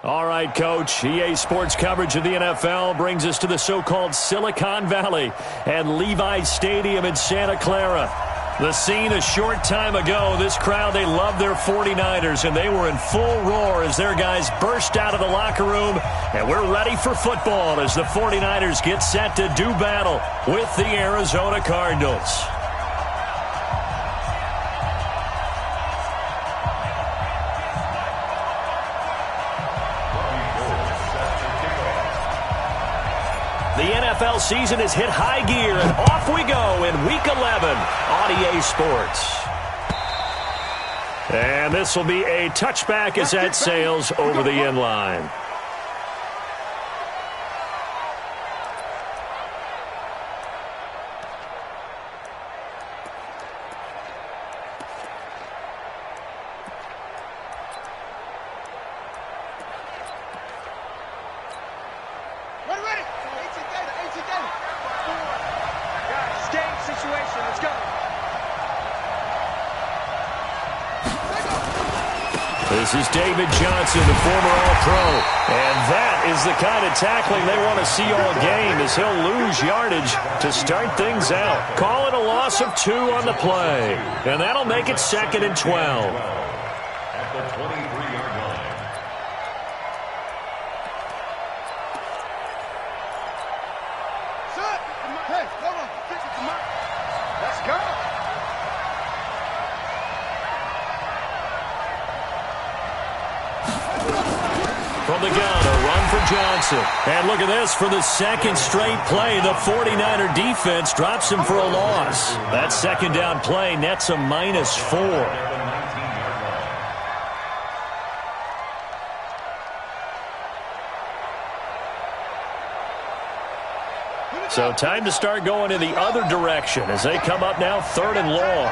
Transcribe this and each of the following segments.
All right, Coach. EA Sports coverage of the NFL brings us to the so-called Silicon Valley and Levi's Stadium in Santa Clara. The scene a short time ago, this crowd, they love their 49ers, and they were in full roar as their guys burst out of the locker room. And we're ready for football as the 49ers get set to do battle with the Arizona Cardinals. The NFL season has hit high gear, and off we go in Week 11 on EA Sports. And this will be a touchback as that sails over the end line. This is David Johnson, the former All-Pro. And that is the kind of tackling they want to see all game as he'll lose yardage to start things out. Call it a loss of 2 on the play. And that'll make it 2nd and 12. At the 23-yard line. Set! Hey, hold on. Let's go. From the gun, a run for Johnson. And look at this, for the second straight play, the 49er defense drops him for a loss. That second down play nets a -4. So time to start going in the other direction as they come up now 3rd and long.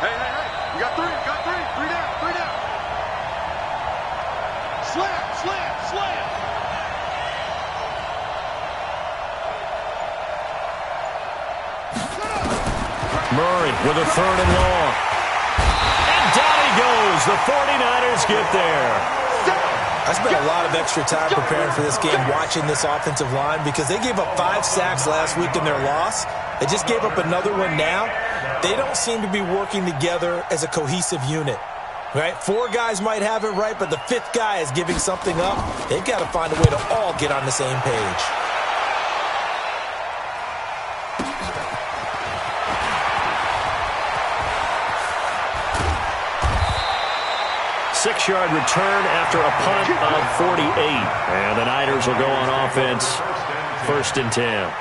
Hey, you got 3, three down. Slam. Murray with a 3rd and long. And down he goes. The 49ers get there. I spent a lot of extra time preparing for this game, watching this offensive line, because they gave up 5 sacks last week in their loss. They just gave up another one now. They don't seem to be working together as a cohesive unit. Right? 4 guys might have it right, but the 5th guy is giving something up. They've got to find a way to all get on the same page. Six-yard return after a punt of 48. And the Niners will go on offense, 1st and 10.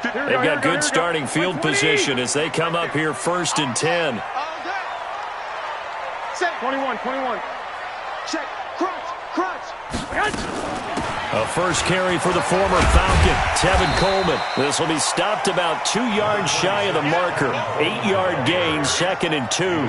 They've got good starting field position as they come up here 1st and 10. Set, 21. Check, crunch. A first carry for the former Falcon, Tevin Coleman. This will be stopped about 2 yards shy of the marker. 8-yard gain, 2nd and 2.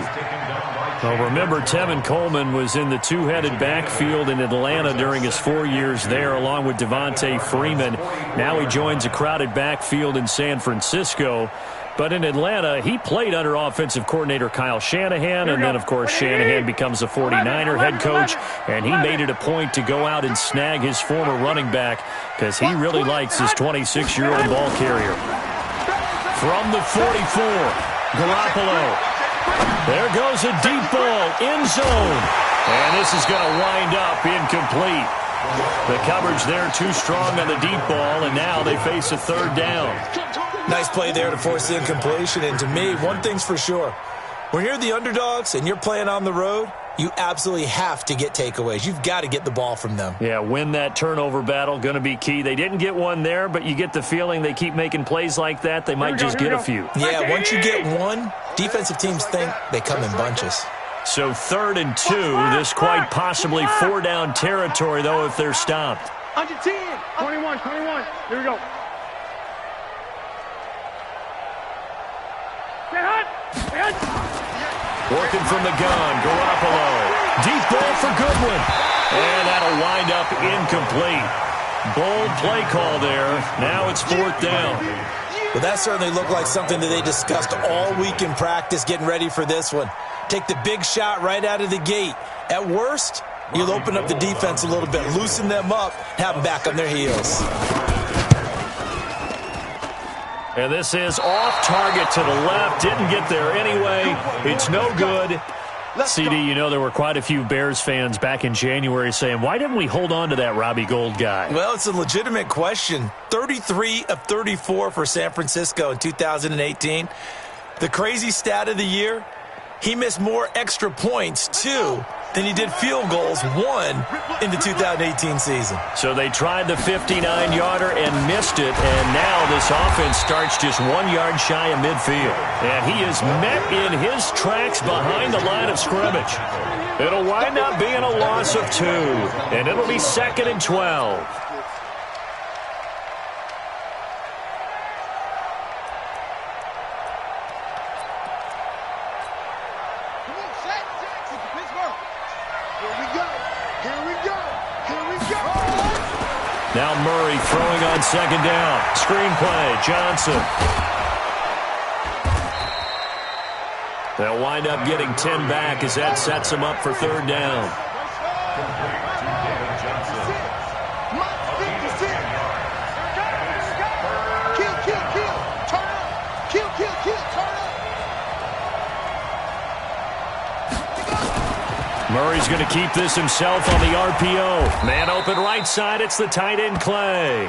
Well, remember, Tevin Coleman was in the two-headed backfield in Atlanta during his 4 years there, along with Devontae Freeman. Now he joins a crowded backfield in San Francisco. But in Atlanta, he played under offensive coordinator Kyle Shanahan, and then, of course, Shanahan becomes a 49er head coach, and he made it a point to go out and snag his former running back because he really likes his 26-year-old ball carrier. From the 44, Garoppolo. There goes a deep ball, end zone, and this is going to wind up incomplete. The coverage there too strong on the deep ball, and now they face a 3rd down. Nice play there to force the incompletion, and to me, one thing's for sure. When you're the underdogs and you're playing on the road, you absolutely have to get takeaways. You've got to get the ball from them. Yeah, win that turnover battle, going to be key. They didn't get one there, but you get the feeling they keep making plays like that, they might just get a few. Yeah, once you get one, defensive teams think they come in bunches. So 3rd and 2, this quite possibly 4-down territory, though, if they're stopped. Under 10. 21. Here we go. Working from the gun, Garoppolo. Deep ball for Goodwin. And that'll wind up incomplete. Bold play call there. Now it's 4th down. Well, that certainly looked like something that they discussed all week in practice getting ready for this one. Take the big shot right out of the gate. At worst, you'll open up the defense a little bit, loosen them up, have them back on their heels. And this is off target to the left. Didn't get there anyway. It's no good. CD, you know there were quite a few Bears fans back in January saying, why didn't we hold on to that Robbie Gould guy? Well, it's a legitimate question. 33 of 34 for San Francisco in 2018. The crazy stat of the year, he missed more extra points, 2, than he did field goals, 1, in the 2018 season. So they tried the 59-yarder and missed it, and now this offense starts just 1 yard shy of midfield. And he is met in his tracks behind the line of scrimmage. It'll wind up being a loss of 2, and it'll be 2nd and 12. Now Murray throwing on 2nd down. Screenplay, Johnson. They'll wind up getting 10 back as that sets them up for 3rd down. Murray's going to keep this himself on the RPO. Man open right side, it's the tight end Clay.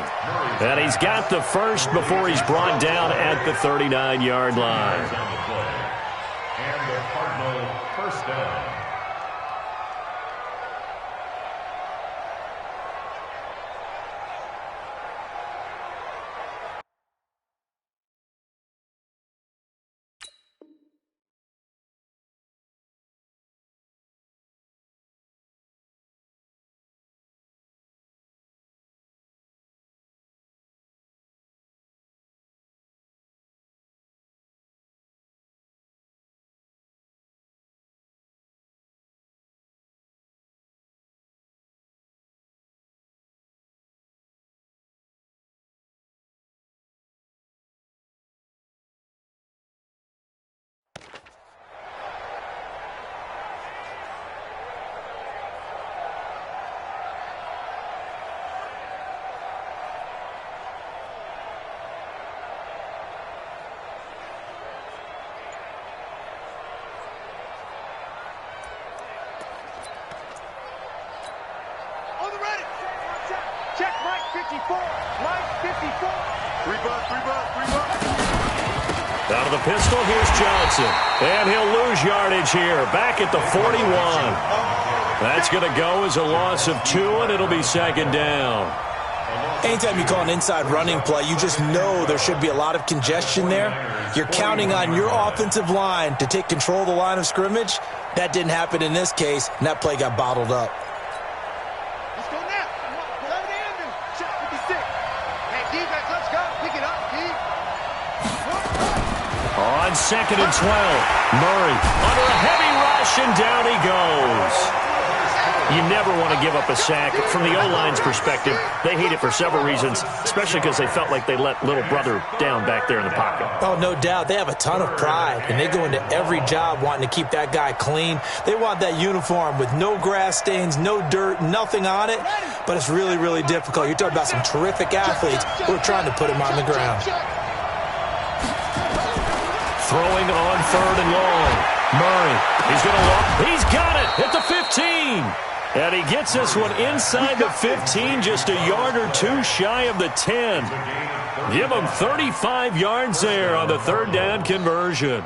And he's got the first before he's brought down at the 39-yard line. And the Cardinal first down. Check Mike 54. Mike 54. 3 bucks. Out of the pistol, here's Johnson. And he'll lose yardage here. Back at the 41. That's going to go as a loss of 2, and it'll be 2nd down. Anytime you call an inside running play, you just know there should be a lot of congestion there. You're counting on your offensive line to take control of the line of scrimmage. That didn't happen in this case, and that play got bottled up. Let's go now. Throw it in. Shot 56. Hey, defense, let's go. Pick it up, D. On 2nd and 12, Murray under a heavy rush, and down he goes. You never want to give up a sack. From the O-line's perspective, they hate it for several reasons, especially because they felt like they let little brother down back there in the pocket. Oh, no doubt. They have a ton of pride, and they go into every job wanting to keep that guy clean. They want that uniform with no grass stains, no dirt, nothing on it, but it's really, really difficult. You're talking about some terrific athletes who are trying to put him on the ground. Throwing on 3rd and long. Murray, he's going to walk. He's got it at the 15. And he gets this one inside the 15, just a yard or 2 shy of the 10. Give him 35 yards there on the 3rd down conversion.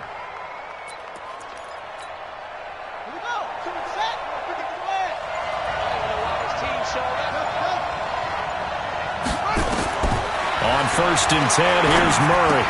On 1st and 10, here's Murray.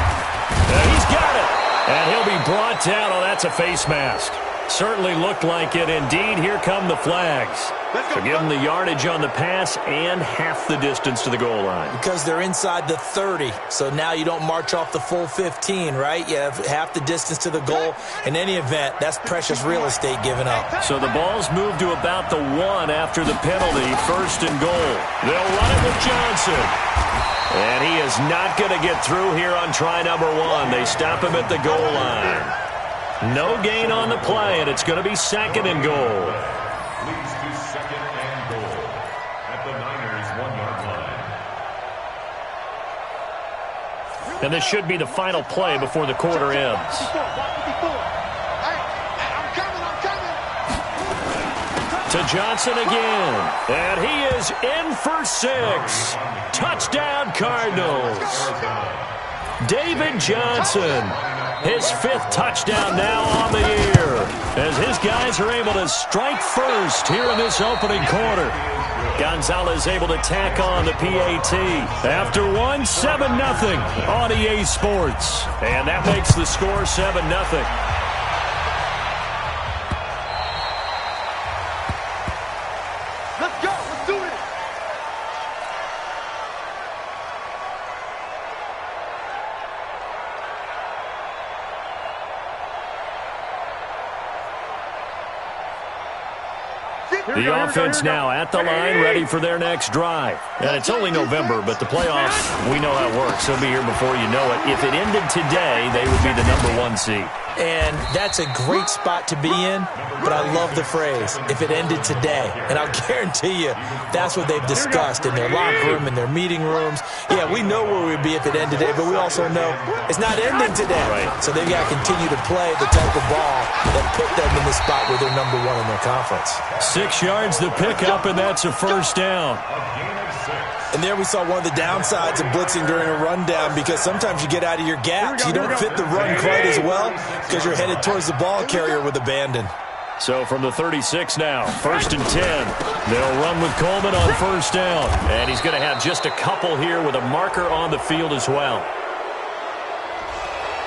And he's got it. And he'll be brought down. Oh, that's a face mask. Certainly looked like it. Indeed, here come the flags. So give them the yardage on the pass and half the distance to the goal line. Because they're inside the 30, so now you don't march off the full 15, right? You have half the distance to the goal. In any event, that's precious real estate given up. So the ball's moved to about the 1 after the penalty, 1st and goal. They'll run it with Johnson. And he is not going to get through here on try number 1. They stop him at the goal line. No gain on the play, and it's going to be 2nd and goal. Leads to 2nd and goal at the Niners' 1-yard line. And this should be the final play before the quarter ends. To Johnson again, and he is in for 6. Touchdown, Cardinals. David Johnson, his 5th touchdown now on the year, as his guys are able to strike first here in this opening quarter. Gonzalez able to tack on the PAT. After 1, 7-0 on EA Sports. And that makes the score 7-0. Let's go. Let's do it. The offense now at the line, ready for their next drive. And it's only November, but the playoffs, we know how it works. They'll be here before you know it. If it ended today, they would be the number 1 seed. And that's a great spot to be in, but I love the phrase, if it ended today. And I'll guarantee you, that's what they've discussed in their locker room, in their meeting rooms. Yeah, we know where we'd be if it ended today, but we also know it's not ending today. Right. So they've got to continue to play the type of ball that put them in the spot where they're number 1 in their conference. 6 yards the pickup, and that's a 1st down. And there we saw one of the downsides of blitzing during a rundown, because sometimes you get out of your gaps. You don't fit the run quite as well because you're headed towards the ball carrier with abandon. So from the 36 now, 1st and 10. They'll run with Coleman on 1st down. And he's going to have just a couple here with a marker on the field as well.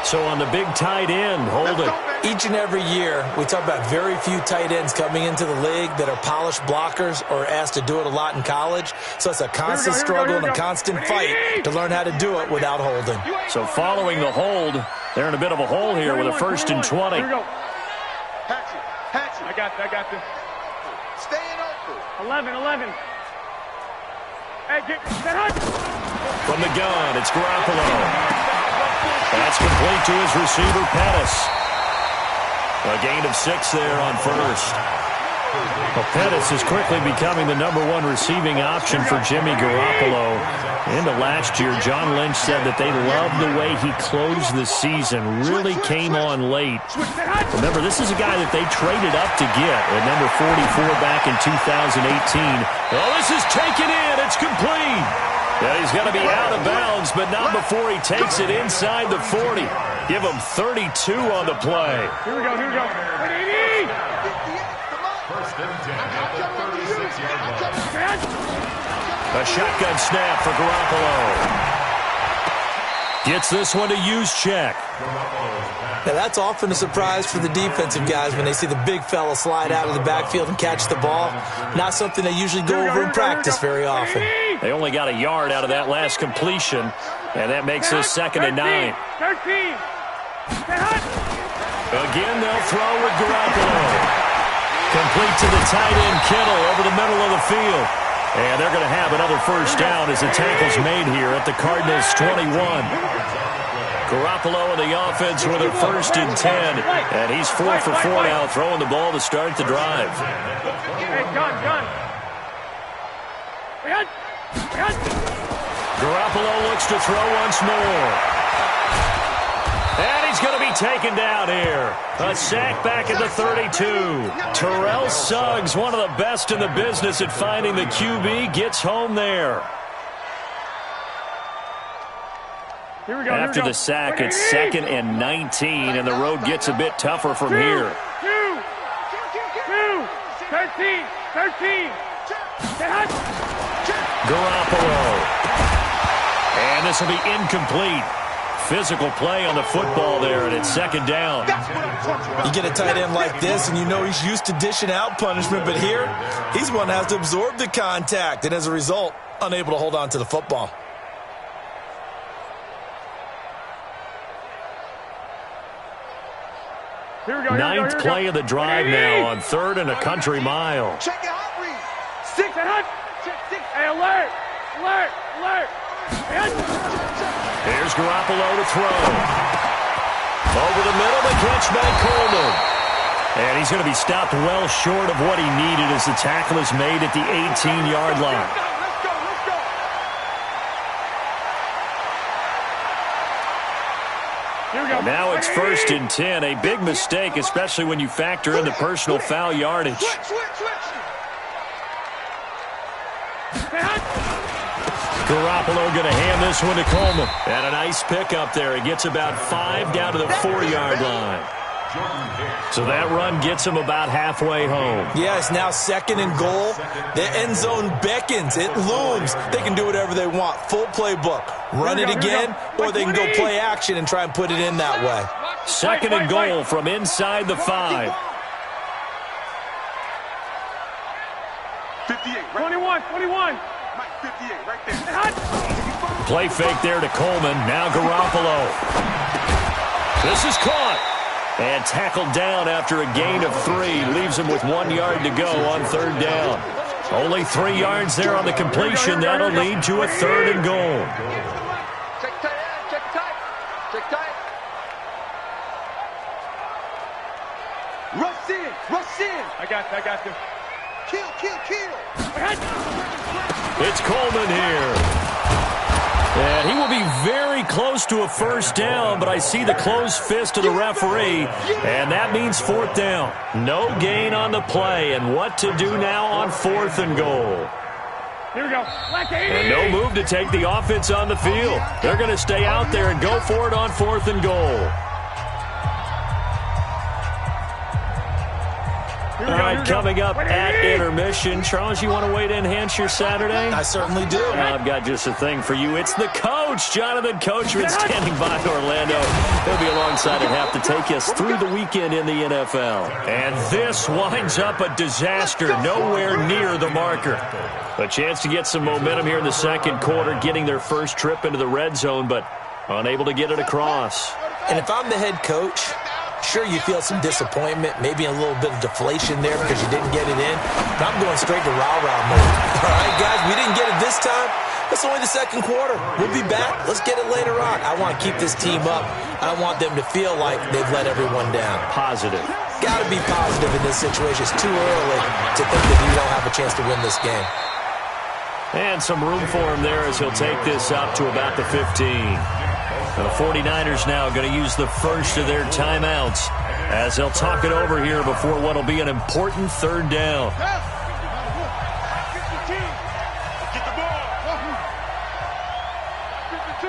So on the big tight end, Holden. Each and every year, we talk about very few tight ends coming into the league that are polished blockers or asked to do it a lot in college. So it's a constant struggle and a constant fight to learn how to do it without holding. So following the hold, they're in a bit of a hole here with a 1st and 20. Here we go. Hatch it. I got this. Staying open. 11. Hey, get that. From the gun, it's Garoppolo. That's complete to his receiver, Pettis. A gain of 6 there on 1st. Well, Pettis is quickly becoming the number 1 receiving option for Jimmy Garoppolo. Into last year, John Lynch said that they loved the way he closed the season, really came on late. Remember, this is a guy that they traded up to get at number 44 back in 2018. Well, this is taken in. It's complete. Yeah, he's going to be out of bounds, but not before he takes it inside the 40. Give him 32 on the play. Here we go. 1st and 10 at the 36-yard line. A shotgun snap for Garoppolo. Gets this one to Juszczyk. Now, that's often a surprise for the defensive guys when they see the big fella slide out of the backfield and catch the ball. Not something they usually go over in practice very often. They only got a yard out of that last completion, and that makes this 2nd and 9. 13. Again, they'll throw with Garoppolo. Complete to the tight end, Kittle, over the middle of the field. And they're going to have another 1st down as the tackle's made here at the Cardinals' 21. Garoppolo in the offense with a 1st and 10. And he's 4 for 4 now, throwing the ball to start the drive. Hey, gun. Garoppolo looks to throw once more. And he's going to be taken down here. A sack back at the 32. Terrell Suggs, one of the best in the business at finding the QB, gets home there. After the sack, it's 2nd and 19, and the road gets a bit tougher from here. 13. Garoppolo. And this will be incomplete. physical play on the football there, and it's second down. You get a tight end like this, and you know he's used to dishing out punishment, but here, he's one that has to absorb the contact, and as a result, unable to hold on to the football. Ninth play of the drive now on 3rd and a country mile. Check it out, read. 6 and hunt. Check. Hey, alert. Here's Garoppolo to throw. Over the middle, the catch by Coleman. And he's going to be stopped well short of what he needed as the tackle is made at the 18-yard line. Let's go. Here we go. Now it's 1st and 10. A big mistake, especially when you factor in the personal foul yardage. Switch. Garoppolo going to hand this one to Coleman. And a nice pickup there. He gets about 5 down to the 4-yard line. So that run gets him about halfway home. Yeah, it's now 2nd and goal. The end zone beckons. It looms. They can do whatever they want. Full playbook. Run it again, or they can go play action and try and put it in that way. 2nd and goal from inside the 5. 58, right? 21. Mike, 58, right there. Play fake there to Coleman. Now Garoppolo. This is caught. And tackled down after a gain of 3. Leaves him with 1 yard to go on 3rd down. Only 3 yards there on the completion. That'll lead to a 3rd and goal. Check tight. Rush in. I got this. Kill. It's Coleman here. And he will be very close to a 1st down, but I see the closed fist of the referee, and that means 4th down. No gain on the play, and what to do now on 4th and goal. Here we go. And no move to take the offense on the field. They're going to stay out there and go for it on 4th and goal. All right, coming up at intermission. Charles, you want to wait to enhance your Saturday? I certainly do. I've got just a thing for you. It's the coach, Jonathan Coachman, standing by Orlando. He'll be alongside at half to take us through the weekend in the NFL. And this winds up a disaster, nowhere near the marker. A chance to get some momentum here in the 2nd quarter, getting their first trip into the red zone, but unable to get it across. And if I'm the head coach, sure, you feel some disappointment, maybe a little bit of deflation there because you didn't get it in. But I'm going straight to rah-rah mode. All right, guys, we didn't get it this time. It's only the 2nd quarter. We'll be back. Let's get it later on. I want to keep this team up. I don't want them to feel like they've let everyone down. Positive. Got to be positive in this situation. It's too early to think that you don't have a chance to win this game. And some room for him there as he'll take this up to about the 15. The 49ers now going to use the first of their timeouts as they'll talk it over here before what will be an important 3rd down. Get the ball. 52.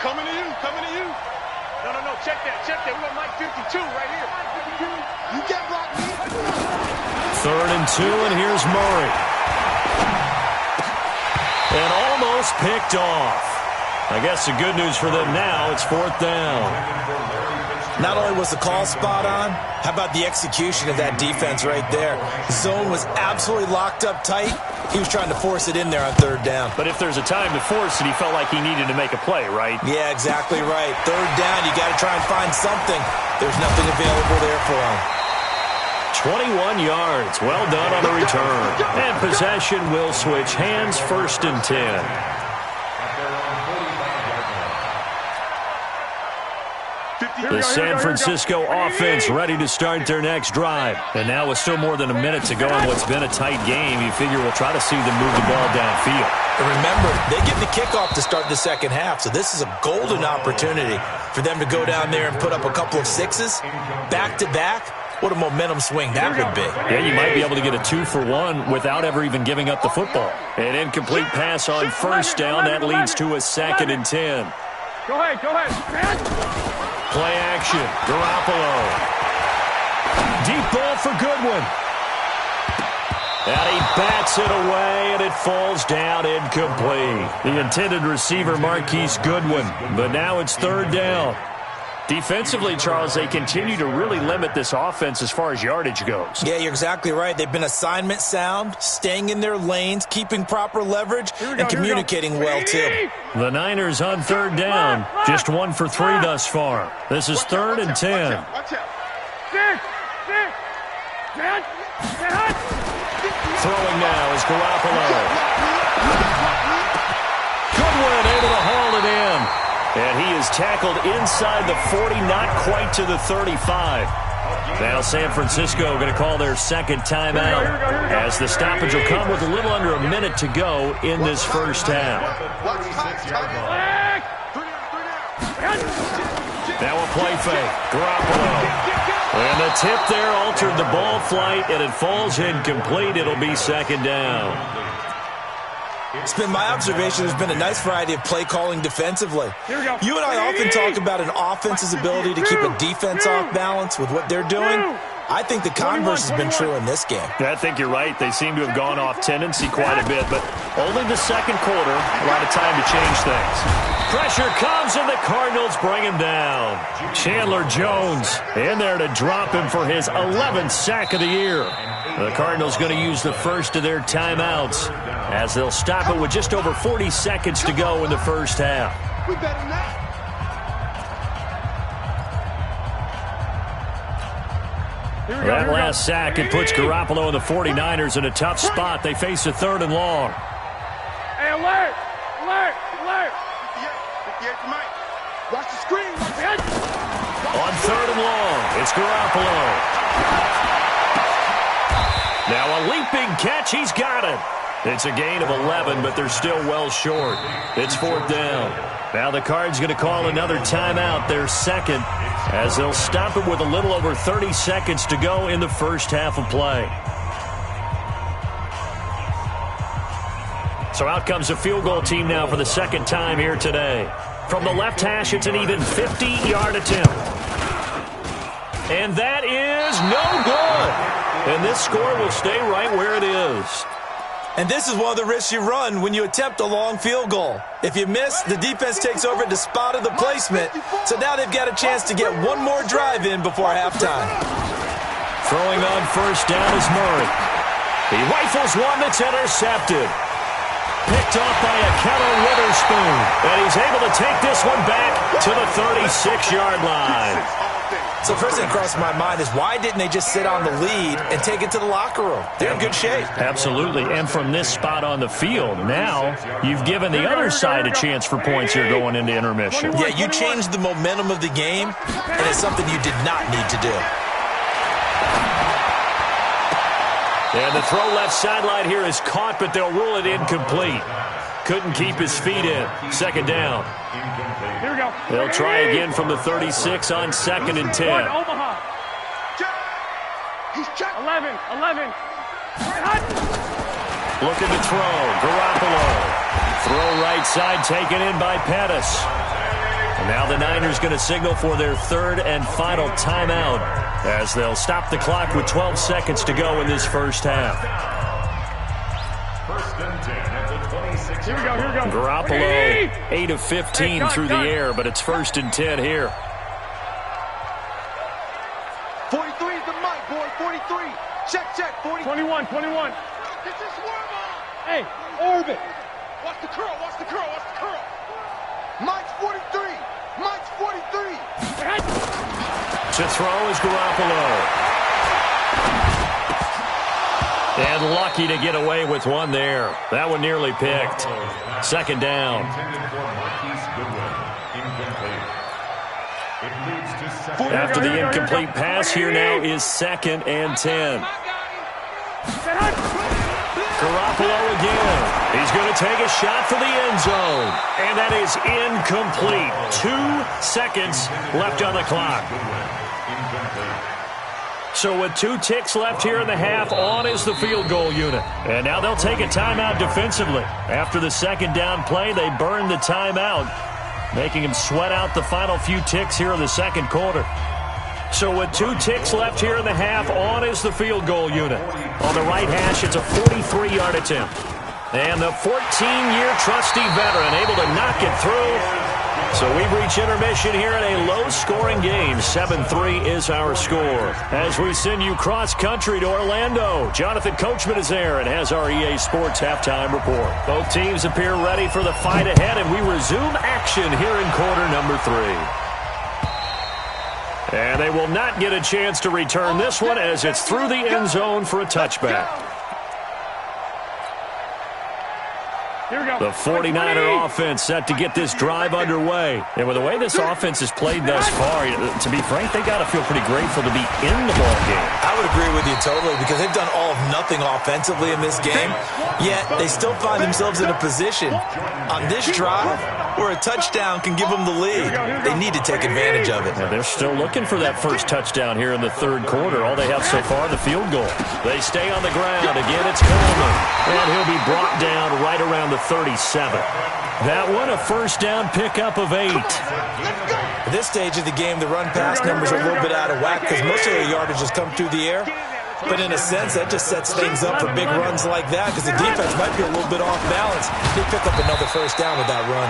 Coming to you. No. Check that. We got Mike 52 right here. You get blocked. 3rd and 2, and here's Murray. And almost picked off. I guess the good news for them now, it's 4th down. Not only was the call spot on, how about the execution of that defense right there? The zone was absolutely locked up tight. He was trying to force it in there on 3rd down. But if there's a time to force it, he felt like he needed to make a play, right? Yeah, exactly right. 3rd down, you got to try and find something. There's nothing available there for him. 21 yards. Well done on the return. And possession will switch hands, 1st and 10. The San Francisco offense ready to start their next drive. And now with still more than a minute to go in what's been a tight game, you figure we'll try to see them move the ball downfield. And remember, they get the kickoff to start the 2nd half, so this is a golden opportunity for them to go down there and put up a couple of 6s back-to-back. What a momentum swing that would be. Yeah, you might be able to get a 2-for-1 without ever even giving up the football. An incomplete pass on 1st down. That leads to a 2nd and 10. Go ahead. Play action. Garoppolo. Deep ball for Goodwin. And he bats it away, and it falls down incomplete. The intended receiver, Marquise Goodwin, but now it's third down. Defensively, Charles, they continue to really limit this offense as far as yardage goes. Yeah, you're exactly right. They've been assignment sound, staying in their lanes, keeping proper leverage, and communicating well, too. The Niners on third down, just 1 for 3 thus far. This is third and 10. Throwing now is Garoppolo. Goodwin able to haul it in. And he is tackled inside the 40, not quite to the 35. Now San Francisco going to call their second timeout as the stoppage will come with a little under a minute to go in this first half. Now a play fake. Garoppolo. And the tip there altered the ball flight, and it falls incomplete. It'll be second down. It's been my observation there's been a nice variety of play calling defensively. You and I often talk about an offense's ability to keep a defense off balance with what they're doing. I think the converse has been true in this game. I think you're right. They seem to have gone off tendency quite a bit, but only the second quarter, a lot of time to change things. Pressure comes, and the Cardinals bring him down. Chandler Jones in there to drop him for his 11th sack of the year. The Cardinals going to use the first of their timeouts as they'll stop it with just over 40 seconds to go in the first half. We better not. That last sack, it puts Garoppolo and the 49ers in a tough spot. They face a third and long. Hey, alert! Alert! Alert! 58 to Mike. Watch the screen. On third and long, it's Garoppolo. Now a leaping catch. He's got it. It's a gain of 11, but they're still well short. It's fourth down. Now the Cards going to call another timeout, their second, as they'll stop it with a little over 30 seconds to go in the first half of play. So out comes the field goal team now for the second time here today. From the left hash, it's an even 50-yard attempt. And that is no good. And this score will stay right where it is. And this is one of the risks you run when you attempt a long field goal. If you miss, the defense takes over at the spot of the placement. So now they've got a chance to get one more drive in before halftime. Throwing on first down is Murray. He rifles one that's intercepted. Picked off by a Keller Witherspoon. And he's able to take this one back to the 36-yard line. So first thing that crossed my mind is why didn't they just sit on the lead and take it to the locker room? They're in good shape. Absolutely. And from this spot on the field, now you've given the other side a chance for points here going into intermission. Yeah, you changed the momentum of the game, and it's something you did not need to do. And the throw left sideline here is caught, but they'll rule it incomplete. Couldn't keep his feet in. Second down. Here we go. They'll try again from the 36 on second and 10. Omaha. He's checked. 11. Looking to throw. Garoppolo. Throw right side taken in by Pettis. And now the Niners going to signal for their third and final timeout as they'll stop the clock with 12 seconds to go in this first half. First and 10 at the 26. Here we go. Garoppolo, 8 of 15 through the air, but it's first and 10 here. 43 is the mic, boy. 43. Check. 40. 21. This is Swerve. Hey, orbit. Watch the curl. Mike's 43. To throw is Garoppolo. And lucky to get away with one there. That one nearly picked. Second down. After the incomplete pass, here now is second and 10. Garoppolo again. He's going to take a shot for the end zone. And that is incomplete. 2 seconds left on the clock. So with 2 ticks left here in the half, on is the field goal unit. And now they'll take a timeout defensively. After the second down play, they burn the timeout, making them sweat out the final few ticks here in the second quarter. So with 2 ticks left here in the half, on is the field goal unit. On the right hash, it's a 43-yard attempt. And the 14-year trusty veteran able to knock it through. So we've reached intermission here in a low-scoring game. 7-3 is our score. As we send you cross-country to Orlando, Jonathan Coachman is there and has our EA Sports halftime report. Both teams appear ready for the fight ahead, and we resume action here in quarter number 3. And they will not get a chance to return this one as it's through the end zone for a touchback. The 49er offense set to get this drive underway. And with the way this offense has played thus far, to be frank, they got to feel pretty grateful to be in the ball game. I would agree with you totally because they've done all of nothing offensively in this game, yet they still find themselves in a position on this drive where a touchdown can give them the lead. They need to take advantage of it. Now they're still looking for that first touchdown here in the third quarter. All they have so far, the field goal. They stay on the ground. Again, it's Coleman. And he'll be brought down right around the 37. That one, a first down pickup of 8. At this stage of the game, the run-pass numbers are a little bit out of whack because most of their yardage has come through the air. But in a sense, that just sets things up for big runs like that because the defense might be a little bit off balance. They pick up another first down with that run.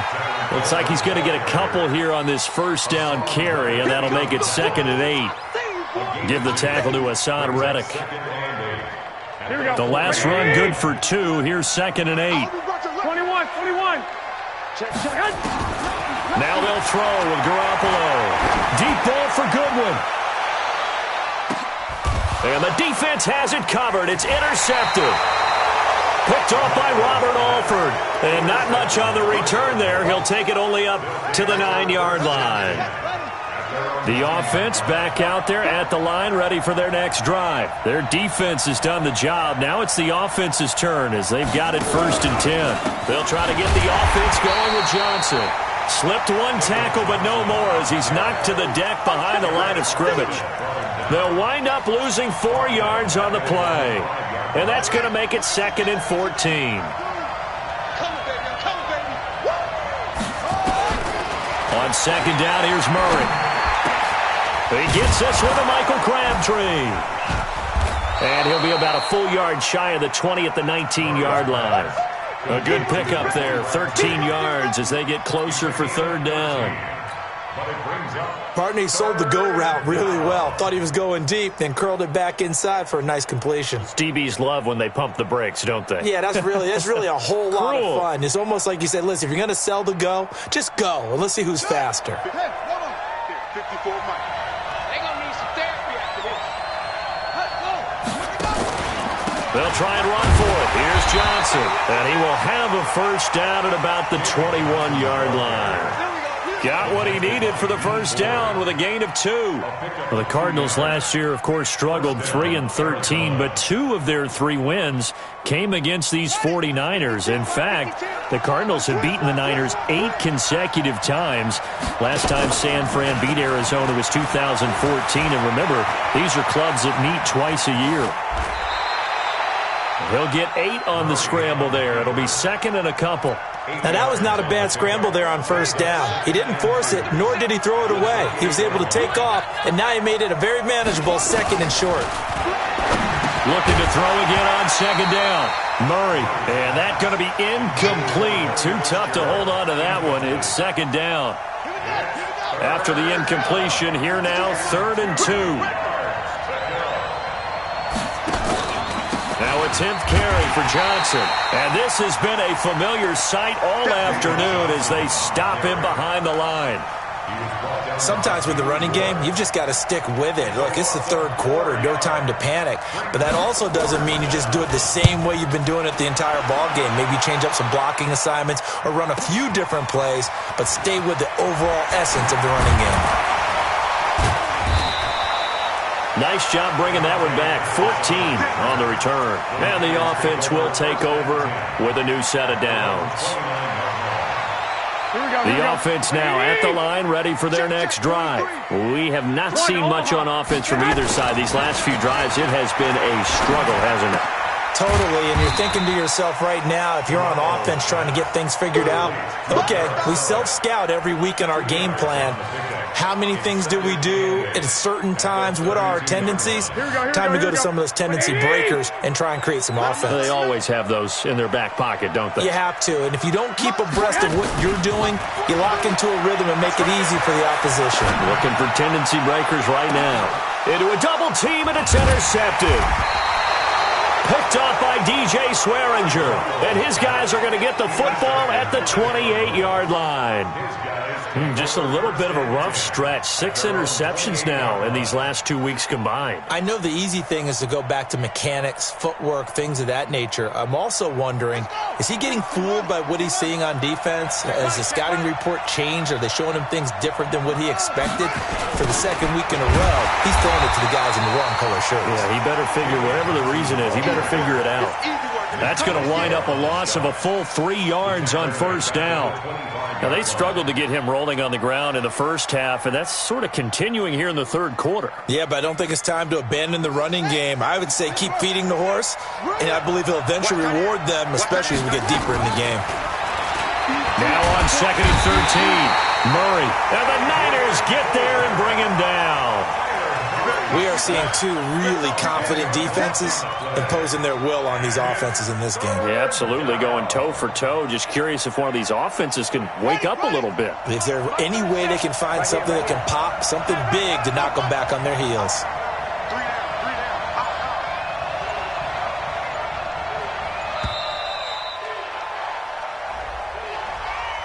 Looks like he's going to get a couple here on this first down carry, and that'll make it 2nd and 8. Give the tackle to Hassan Reddick. The last run good for 2. Here's 2nd and 8. 21. Now they'll throw with Garoppolo. Deep ball for Goodwin. And the defense has it covered. It's intercepted. Picked off by Robert Alford. And not much on the return there. He'll take it only up to the 9-yard line. The offense back out there at the line, ready for their next drive. Their defense has done the job. Now it's the offense's turn as they've got it 1st and 10. They'll try to get the offense going with Johnson. Slipped one tackle, but no more as he's knocked to the deck behind the line of scrimmage. They'll wind up losing 4 yards on the play. And that's going to make it 2nd and 14. On 2nd down, here's Murray. He gets this with a Michael Crabtree. And he'll be about a full yard shy of the 20 at the 19-yard line. A good pickup there, 13 yards as they get closer for 3rd down. Barney sold the go route really well. Thought he was going deep, then curled it back inside for a nice completion. DBs love when they pump the brakes, don't they? Yeah, that's really a whole lot of fun. It's almost like you said, listen, if you're going to sell the go, just go, and let's see who's faster. 54 Mike. They'll try and run for it. Here's Johnson. And he will have a first down at about the 21-yard line. Got what he needed for the first down with a gain of 2. Well, the Cardinals last year, of course, struggled 3-13, but 2 of their 3 wins came against these 49ers. In fact, the Cardinals have beaten the Niners 8 consecutive times. Last time San Fran beat Arizona was 2014. And remember, these are clubs that meet twice a year. He'll get 8 on the scramble there. It'll be 2nd and a couple. Now, that was not a bad scramble there on first down. He didn't force it, nor did he throw it away. He was able to take off, and now he made it a very manageable 2nd and short. Looking to throw again on 2nd down. Murray, and that's going to be incomplete. Too tough to hold on to that one. It's 2nd down. After the incompletion, here now, 3rd and 2. Now a 10th carry for Johnson. And this has been a familiar sight all afternoon as they stop him behind the line. Sometimes with the running game, you've just got to stick with it. Look, it's the 3rd quarter, no time to panic. But that also doesn't mean you just do it the same way you've been doing it the entire ball game. Maybe change up some blocking assignments or run a few different plays, but stay with the overall essence of the running game. Nice job bringing that one back. 14 on the return. And the offense will take over with a new set of downs. The offense now at the line, ready for their next drive. We have not seen much on offense from either side. These last few drives, it has been a struggle, hasn't it? Totally, and you're thinking to yourself right now, if you're on offense trying to get things figured out, okay, we self-scout every week in our game plan. How many things do we do at certain times? What are our tendencies? Time to go to some of those tendency breakers and try and create some offense. They always have those in their back pocket, don't they? You have to. And if you don't keep abreast of what you're doing, you lock into a rhythm and make it easy for the opposition. Looking for tendency breakers right now. Into a double team, and it's intercepted. Picked off by DJ Swearinger. And his guys are going to get the football at the 28-yard line. Just a little bit of a rough stretch. 6 interceptions now in these last 2 weeks combined. I know the easy thing is to go back to mechanics, footwork, things of that nature. I'm also wondering, is he getting fooled by what he's seeing on defense? Has the scouting report changed? Are they showing him things different than what he expected? For the second week in a row, he's throwing it to the guys in the wrong color shirts. Yeah, he better figure, whatever the reason is, he better figure it out. That's going to wind up a loss of a full 3 yards on first down. Now, they struggled to get him rolling on the ground in the first half, and that's sort of continuing here in the third quarter. Yeah, but I don't think it's time to abandon the running game. I would say keep feeding the horse, and I believe he'll eventually reward them, especially as we get deeper in the game. Now on 2nd and 13, Murray. And the Niners get there and bring him down. We are seeing two really confident defenses imposing their will on these offenses in this game. Yeah, absolutely, going toe for toe. Just curious if one of these offenses can wake up a little bit. Is there any way they can find something that can pop, something big to knock them back on their heels?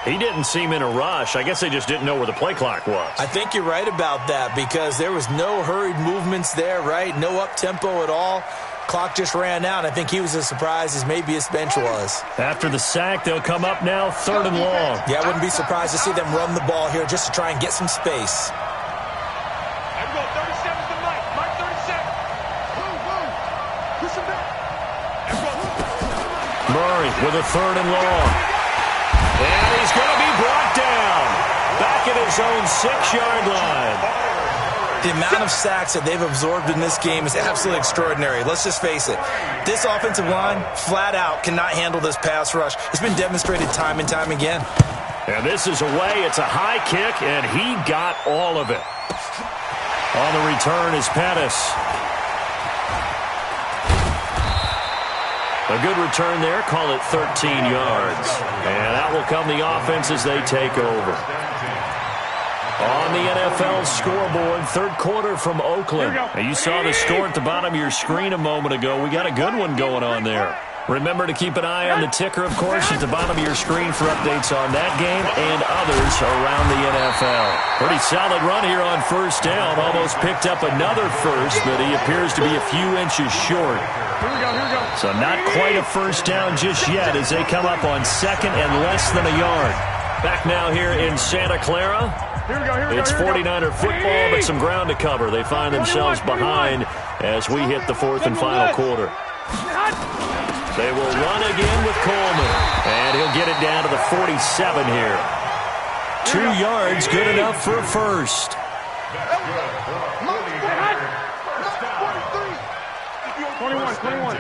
He didn't seem in a rush. I guess they just didn't know where the play clock was. I think you're right about that because there was no hurried movements there, right? No up-tempo at all. Clock just ran out. I think he was as surprised as maybe his bench was. After the sack, they'll come up now 3rd and long. Yeah, I wouldn't be surprised to see them run the ball here just to try and get some space. Murray with a 3rd and long. And he's going to be brought down back at his own 6-yard line. The amount of sacks that they've absorbed in this game is absolutely extraordinary. Let's just face it. This offensive line, flat out, cannot handle this pass rush. It's been demonstrated time and time again. And this is away. It's a high kick, and he got all of it. On the return is Pettis. A good return there. Call it 13 yards. And out will come the offense as they take over. On the NFL scoreboard, 3rd quarter from Oakland. Now, you saw the score at the bottom of your screen a moment ago. We got a good one going on there. Remember to keep an eye on the ticker, of course, at the bottom of your screen for updates on that game and others around the NFL. Pretty solid run here on first down. Almost picked up another first, but he appears to be a few inches short. So not quite a first down just yet as they come up on 2nd and less than a yard. Back now here in Santa Clara. It's 49er football, but some ground to cover. They find themselves behind as we hit the 4th and final quarter. They will run again with Coleman, and he'll get it down to the 47 here. 2 yards, good enough for a first. 21.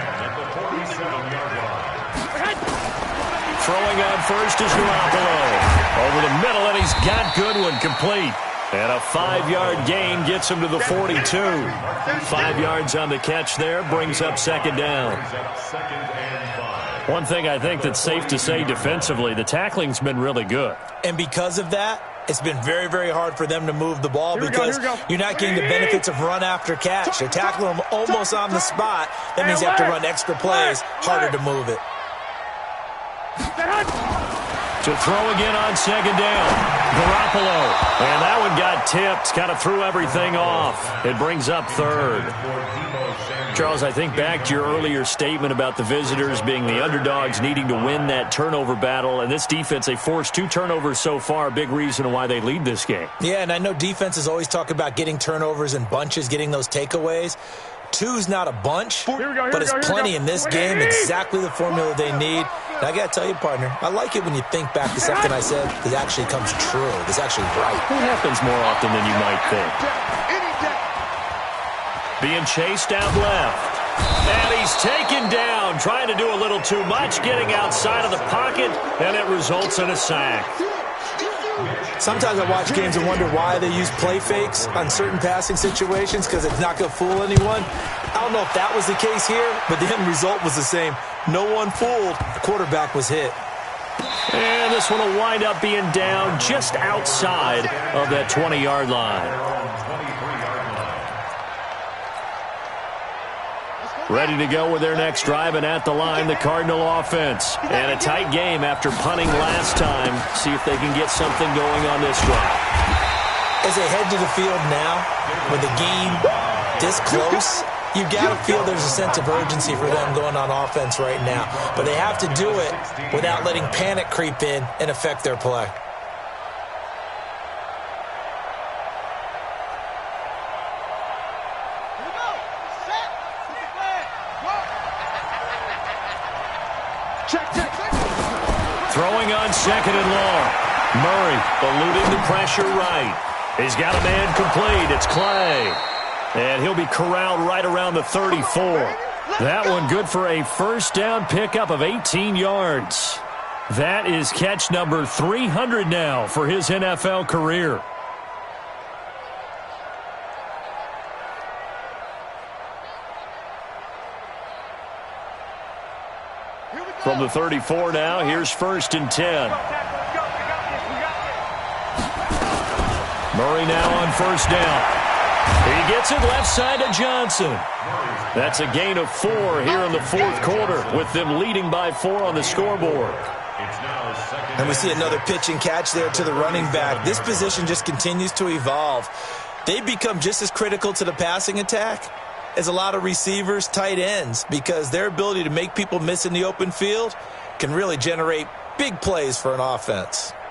Throwing on first is Garoppolo. Over the middle, and he's got Goodwin complete. And a 5-yard gain gets him to the 42. 5 yards on the catch there, brings up 2nd down. One thing I think that's safe to say defensively, the tackling's been really good. And because of that, it's been very, very hard for them to move the ball because you're not getting the benefits of run after catch. You're tackling them almost on the spot. That means you have to run extra plays, harder to move it. To throw again on 2nd down. Garoppolo. And that one got tipped. Kind of threw everything off. It brings up 3rd. Charles, I think back to your earlier statement about the visitors being the underdogs needing to win that turnover battle. And this defense, they forced 2 turnovers so far. Big reason why they lead this game. Yeah, and I know defenses always talk about getting turnovers in bunches, getting those takeaways. 2's not a bunch, but it's plenty in this game, exactly the formula they need. And I got to tell you, partner, I like it when you think back to something I said that actually comes true, that's actually right. It happens more often than you might think. Being chased out left. And he's taken down, trying to do a little too much, getting outside of the pocket, and it results in a sack. Sometimes I watch games and wonder why they use play fakes on certain passing situations because it's not going to fool anyone. I don't know if that was the case here, but the end result was the same. No one fooled. The quarterback was hit. And this one will wind up being down just outside of that 20-yard line. Ready to go with their next drive, and at the line, the Cardinal offense. And a tight game after punting last time. See if they can get something going on this drive. As they head to the field now, with the game this close, you got to feel there's a sense of urgency for them going on offense right now. But they have to do it without letting panic creep in and affect their play. Throwing on second and long. Murray eluding the pressure right. He's got a man complete. It's Clay. And he'll be corralled right around the 34. That one good for a first down pickup of 18 yards. That is catch number 300 now for his NFL career. From the 34 now, here's 1st and 10. Murray now on first down. He gets it left side to Johnson. That's a gain of 4 here in the 4th quarter, with them leading by 4 on the scoreboard. And we see another pitch and catch there to the running back. This position just continues to evolve. They become just as critical to the passing attack as a lot of receivers, tight ends, because their ability to make people miss in the open field can really generate big plays for an offense. –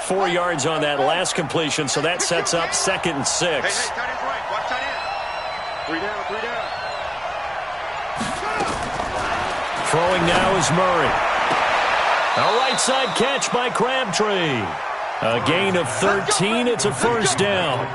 4 yards on that last completion, so that sets up 2nd and 6. Hey, tight end's right. Watch tight end. 3 down, 3 down. Throwing now is Murray. A right side catch by Crabtree. A gain of 13. It's a first down.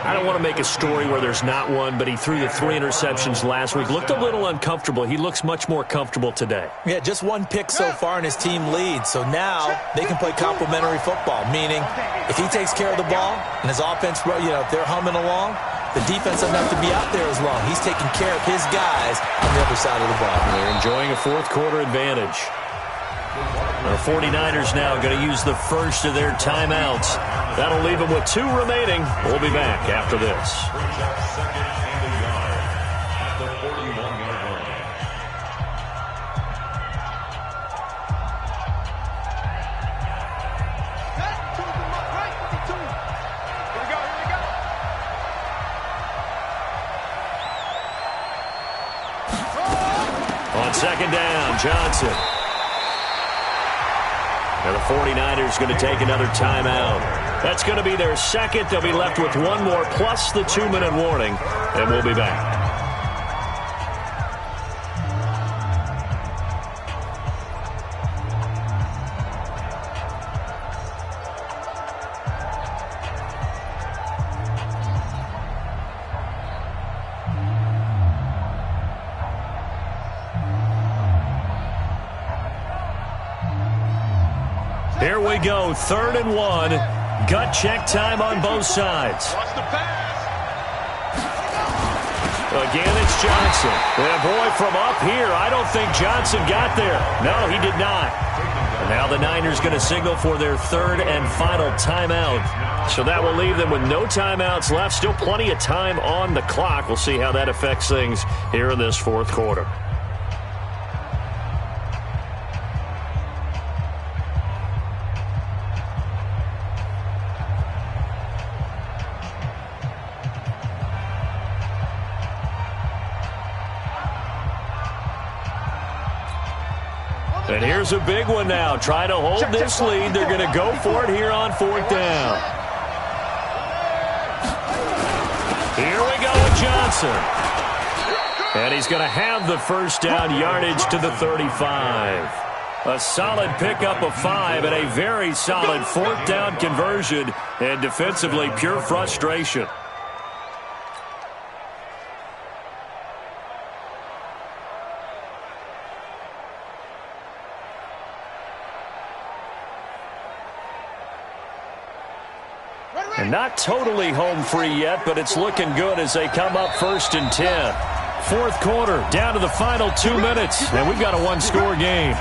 I don't want to make a story where there's not one, but he threw the 3 interceptions last week. Looked a little uncomfortable. He looks much more comfortable today. Yeah, just 1 pick so far and his team leads. So now they can play complementary football, meaning if he takes care of the ball and his offense, if they're humming along, the defense doesn't have to be out there as long. He's taking care of his guys on the other side of the ball. They're enjoying a 4th quarter advantage. The 49ers now going to use the first of their timeouts. That'll leave them with 2 remaining. We'll be back after this. On 2nd down, Johnson. Now the 49ers going to take another timeout. That's going to be their 2nd. They'll be left with 1 more plus the 2-minute warning, and we'll be back. Here we go, 3rd and 1. Gut check time on both sides. Again, it's Johnson. And boy, from up here, I don't think Johnson got there. No, he did not. And now the Niners going to signal for their 3rd and final timeout. So that will leave them with no timeouts left. Still plenty of time on the clock. We'll see how that affects things here in this 4th quarter. And here's a big one now. Trying to hold this lead. They're going to go for it here on 4th down. Here we go with Johnson. And he's going to have the first down yardage to the 35. A solid pickup of 5 and a very solid 4th down conversion. And defensively, pure frustration. And not totally home free yet, but it's looking good as they come up 1st and 10. Fourth quarter, down to the final 2 minutes, and we've got a one-score game.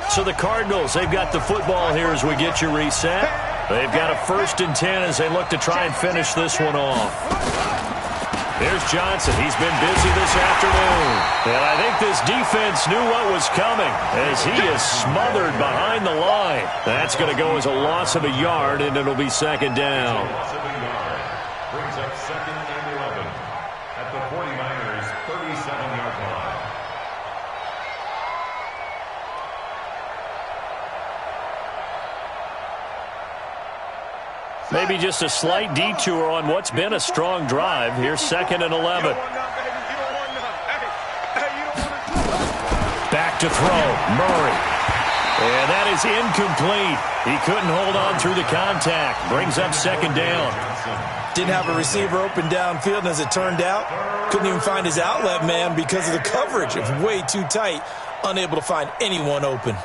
So the Cardinals, they've got the football here as we get you reset. They've got a 1st and 10 as they look to try and finish this one off. Here's Johnson. He's been busy this afternoon. And I think this defense knew what was coming as he is smothered behind the line. That's going to go as a loss of a yard, and it'll be 2nd down. Loss of a yard. Brings up 2nd and 11 at the 49ers' 37-yard line. Maybe just a slight detour on what's been a strong drive. Here's 2nd and 11. Back to throw. Murray. And that is incomplete. He couldn't hold on through the contact. Brings up 2nd down. Didn't have a receiver open downfield, and as it turned out, couldn't even find his outlet man because of the coverage. It was way too tight. Unable to find anyone open.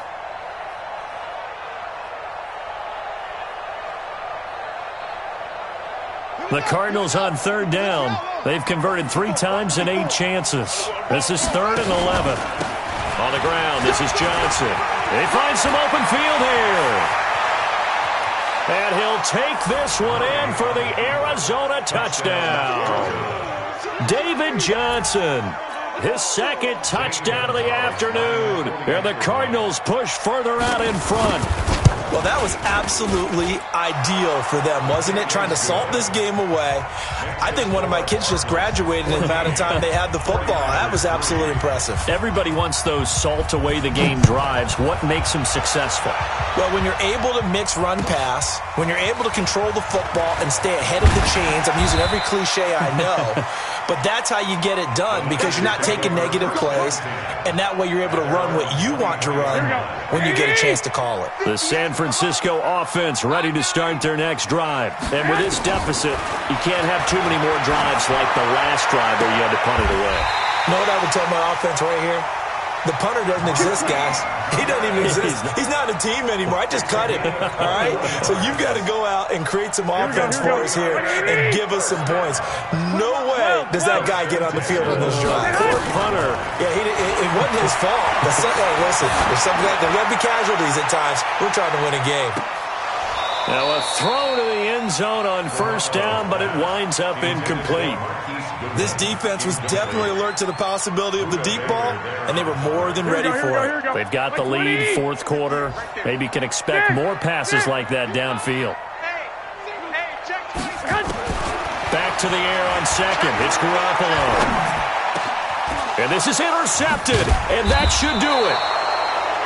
The Cardinals on 3rd down. They've converted 3 times in 8 chances. This is 3rd and 11. On the ground, this is Johnson. They find some open field here. And he'll take this one in for the Arizona touchdown. David Johnson, his 2nd touchdown of the afternoon. And the Cardinals push further out in front. Well, that was absolutely ideal for them, wasn't it? Trying to salt this game away. I think one of my kids just graduated in the amount of time they had the football. That was absolutely impressive. Everybody wants those salt away the game drives. What makes them successful? Well, when you're able to mix run-pass, when you're able to control the football and stay ahead of the chains, I'm using every cliche I know, but that's how you get it done because you're not taking negative plays, and that way you're able to run what you want to run when you get a chance to call it. The San Francisco offense ready to start their next drive. And with this deficit, you can't have too many more drives like the last drive where you had to punt it away. You know what I would tell my offense right here? The punter doesn't exist, guys. He doesn't even exist. He's not a team anymore. I just cut him, all right? So you've got to go out and create some offense for us here and give us some points. No way does that guy get on the field on this drive. Poor punter. Yeah, it wasn't his fault. Listen, there's something like there will be casualties at times. We're trying to win a game. Now a throw to the end zone on 1st down, but it winds up incomplete. This defense was definitely alert to the possibility of the deep ball, and they were more than ready for it. They've got the lead, 4th quarter. Maybe can expect more passes like that downfield. Back to the air on 2nd. It's Garoppolo. And this is intercepted, and that should do it.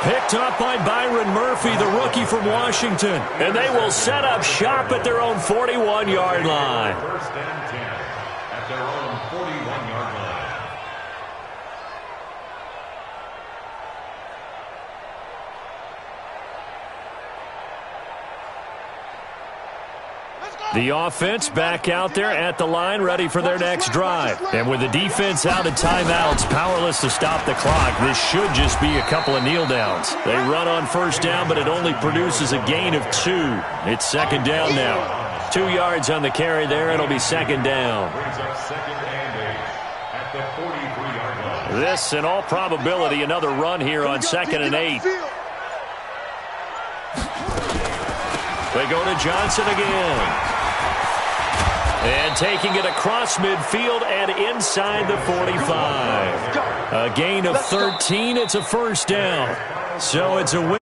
Picked up by Byron Murphy, the rookie from Washington. And they will set up shop at their own 41-yard line. 1st and 10 at their own 41-yard line. The offense back out there at the line, ready for their next drive. And with the defense out of timeouts, powerless to stop the clock, this should just be a couple of kneel downs. They run on 1st down, but it only produces a gain of 2. It's 2nd down now. 2 yards on the carry there. It'll be 2nd down. Brings up 2nd and 8 at the 43-yard line. This, in all probability, another run here on 2nd and 8. They go to Johnson again. And taking it across midfield and inside the 45. A gain of 13. It's a 1st down. So it's a win.